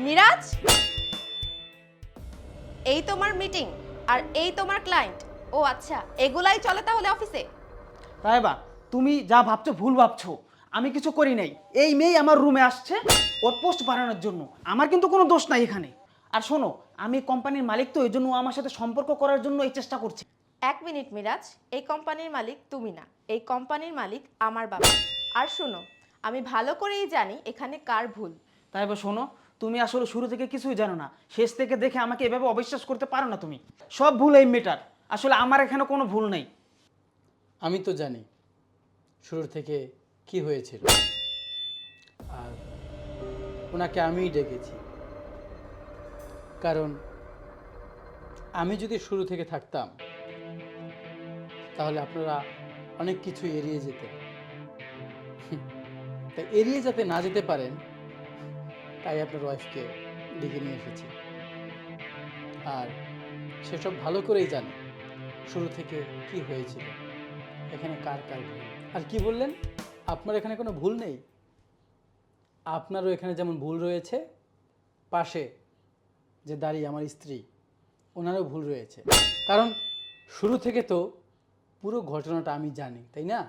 মিরাজ, এই তোমার মিটিং আর এই তোমার ক্লায়েন্ট। ও আচ্ছা, এগুলাই চলে তাহলে অফিসে? তাইবা, তুমি যা ভাবছো ভুল ভাবছো। আমি কিছু করি নাই। এই মেয়ে আমার রুমে আসছে ওর পোস্ট বাড়ানোর জন্য। আমার কিন্তু কোনো দোষ নাই এখানে। আর শোনো, আমি কোম্পানির মালিক, তো এই জন্য ও আমার সাথে সম্পর্ক করার জন্য এই চেষ্টা করছে। এক মিনিট মিরাজ, এই কোম্পানির মালিক তুমি না, এই কোম্পানির মালিক আমার বাবা। আর শোনো, আমি ভালো করেই জানি এখানে কার ভুল। তাইবা শোনো, তুমি আসলে শুরু থেকে কিছুই জানো না। শেষ থেকে দেখে আমাকে এভাবে অবিশ্বাস করতে পারো না তুমি। সব ভুল এই মেয়েটার। আসলে আমার এখানে কোনো ভুল নেই। আমি তো জানি শুরু থেকে কি হয়েছিল, আর ওনাকে আমিই ডেকেছি, কারণ আমি যদি শুরু থেকে থাকতাম তাহলে আপনারা অনেক কিছু এড়িয়ে যেতেন। তাই এড়িয়ে যাতে না যেতে পারেন, তাই আপনার ওয়াইফকে ডেকে নিয়ে এসেছি। আর সেসব ভালো করেই জানে শুরু থেকে কি হয়েছিল, এখানে কার কার ভুল। আর কি বললেন, আপনার এখানে কোনো ভুল নেই? আপনারও এখানে যেমন ভুল রয়েছে, পাশে যে দাঁড়িয়ে আমার স্ত্রী, ওনারও ভুল রয়েছে। কারণ শুরু থেকে তো পুরো ঘটনাটা আমি জানি, তাই না?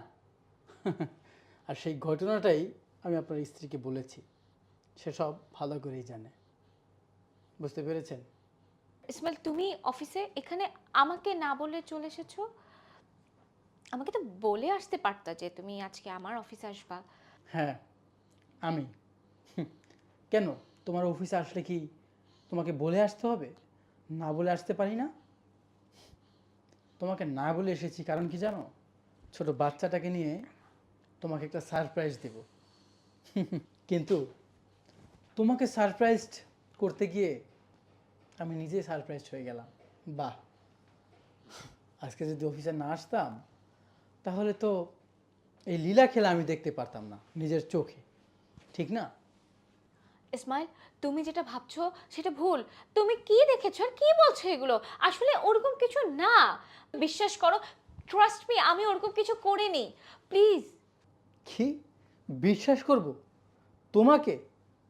আর সেই ঘটনাটাই আমি আপনার স্ত্রীকে বলেছি, সেসব ভালো করেই জানে। বুঝতে পেরেছেন? ইসমাইল, তুমি অফিসে এখানে আমাকে না বলে চলে এসেছো। আমাকে তো বলে আসতে পারতা যে তুমি আজকে আমার অফিসে আসবা। হ্যাঁ, আমি কেন তোমার অফিসে আসলে কি তোমাকে বলে আসতে হবে? না বলে আসতে পারি না? তোমাকে না বলে এসেছি কারণ কি জানো? ছোট বাচ্চাটাকে নিয়ে তোমাকে একটা সারপ্রাইজ দেব। কিন্তু তোমাকে সারপ্রাইজ করতে গিয়ে আমি নিজেই সারপ্রাইজ হয়ে গেলাম। বাহ, আজকে যদি অফিসে না আসতাম তাহলে তো এই লীলা খেলা আমি দেখতে পারতাম না নিজের চোখে, ঠিক না? ইসমাইল, তুমি যেটা ভাবছো সেটা ভুল। তুমি কি দেখেছো আর কি বলছো এগুলো? আসলে ওরকম কিছু না, বিশ্বাস করো, ট্রাস্ট মি, আমি ওরকম কিছু করিনি, প্লিজ। কি বিশ্বাস করব তোমাকে?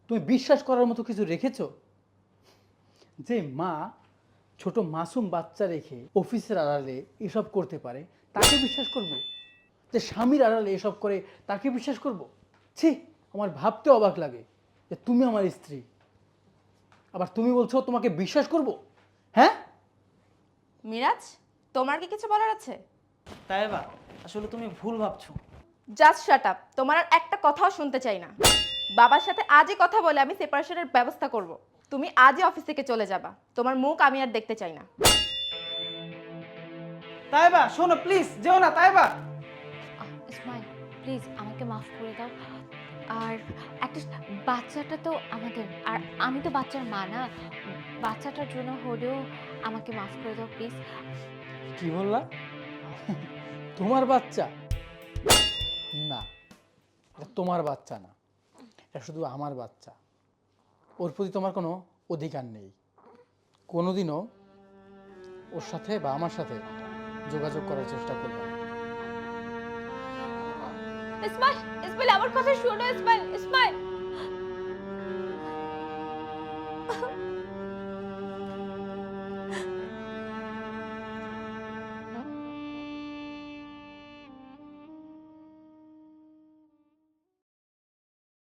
তুমি বিশ্বাস করার মতো কিছু রেখেছো? যে মা ছোট মাসুম বাচ্চা রেখে অফিসের আড়ালে এসব করতে পারে, তাকে বিশ্বাস করব? যে স্বামীর আড়ালে এসব করে, তাকে বিশ্বাস করব? ছি, আমার ভাবতে অবাক লাগে যে তুমি আমার স্ত্রী, আবার তুমি বলছো তোমাকে বিশ্বাস করব? হ্যাঁ, মিরাজ, তোমার কি কিছু বলার আছে? তাইবা, আসলে তুমি ভুল ভাবছো। জাস্ট শাট আপ, তোমার আর একটা কথাও শুনতে চাই না। বাবার সাথে আজই কথা বলে আমি সেপারেশনের ব্যবস্থা করব। তুমি আজই অফিস থেকে চলে যাবা, তোমার মুখ আমি আর দেখতে চাই না। তাইবা শোনো, প্লিজ যেও না তাইবা। ইসমাইল, প্লিজ আমাকে মাফ করে দাও। আর একটা বাচ্চাটা তো আমাদের, আর আমি তো বাচ্চার মা না, বাচ্চাটার জন্য হলেও আমাকে মাফ করে দাও প্লিজ। কি বললা? তোমার বাচ্চা? না, এটা তোমার বাচ্চা না, এটা শুধু আমার বাচ্চা। ওর প্রতি তোমার কোনো অধিকার নেই। কোনোদিনও ওর সাথে বা আমার সাথে যোগাযোগ করার চেষ্টা করবে না। ইসমাইল, ইসমাইল আমার কথা শোনো, ইসমাইল, ইসমাইল।